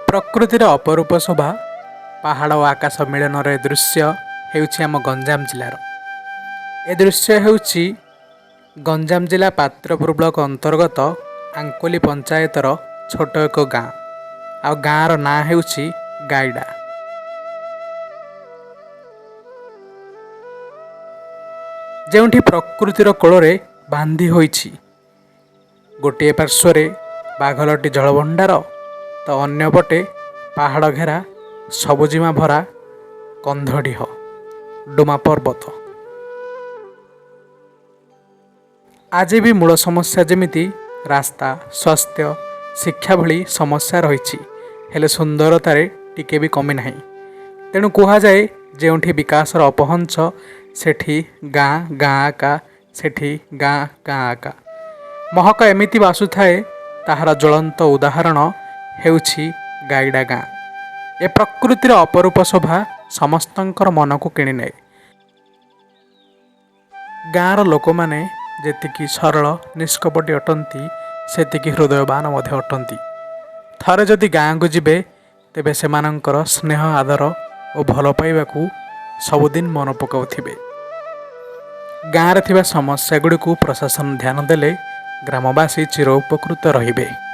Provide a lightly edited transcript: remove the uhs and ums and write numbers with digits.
ପ୍ରକୃତିର ଅପରୂପ ଶୋଭା ପାହାଡ଼ ଓ ଆକାଶ ମିଳନର ଏ ଦୃଶ୍ୟ ହେଉଛି ଆମ ଗଞ୍ଜାମ ଜିଲ୍ଲାର। ଏ ଦୃଶ୍ୟ ହେଉଛି ଗଞ୍ଜାମ ଜିଲ୍ଲା ପାତ୍ରପୁର ବ୍ଲକ ଅନ୍ତର୍ଗତ ଆଙ୍କୁଲି ପଞ୍ଚାୟତର ଛୋଟ ଏକ ଗାଁ। ଆଉ ଗାଁର ନାଁ ହେଉଛି ଗାଇଡ଼ା। ଯେଉଁଠି ପ୍ରକୃତିର କୋଳରେ ବାନ୍ଧି ହୋଇଛି। ଗୋଟିଏ ପାର୍ଶ୍ୱରେ ବାଘଲଟି ଜଳଭଣ୍ଡାର ତ ଅନ୍ୟପଟେ ପାହାଡ଼ ଘେରା ସବୁଜିମା ଭରା କନ୍ଧଡ଼ିହ ଡୁମା ପର୍ବତ। ଆଜି ବି ମୂଳ ସମସ୍ୟା ଯେମିତି ରାସ୍ତା, ସ୍ୱାସ୍ଥ୍ୟ, ଶିକ୍ଷା ଭଳି ସମସ୍ୟା ରହିଛି, ହେଲେ ସୁନ୍ଦରତାରେ ଟିକେ ବି କମି ନାହିଁ। ତେଣୁ କୁହାଯାଏ ଯେଉଁଠି ବିକାଶର ଅପହଞ୍ଚ ସେଠି ଗାଁ ଗାଁ ଆକା, ସେଠି ଗାଁ ଗାଁ ଆକା। ମହକ ଏମିତି ବାସୁଥାଏ, ତାହାର ଜ୍ୱଳନ୍ତ ଉଦାହରଣ ହେଉଛି ଗାଇଡ଼ା ଗାଁ। ଏ ପ୍ରକୃତିର ଅପରୂପ ଶୋଭା ସମସ୍ତଙ୍କର ମନକୁ କିଣିନେଏ। ଗାଁର ଲୋକମାନେ ଯେତିକି ସରଳ ନିଷ୍କପଟି ଅଟନ୍ତି, ସେତିକି ହୃଦୟବାନ ମଧ୍ୟ ଅଟନ୍ତି। ଥରେ ଯଦି ଗାଁକୁ ଯିବେ, ତେବେ ସେମାନଙ୍କର ସ୍ନେହ ଆଦର ଓ ଭଲ ପାଇବାକୁ ସବୁଦିନ ମନେ ପକାଉଥିବେ। ଗାଁରେ ଥିବା ସମସ୍ୟା ଗୁଡ଼ିକୁ ପ୍ରଶାସନ ଧ୍ୟାନ ଦେଲେ ଗ୍ରାମବାସୀ ଚିର ଉପକୃତ ରହିବେ।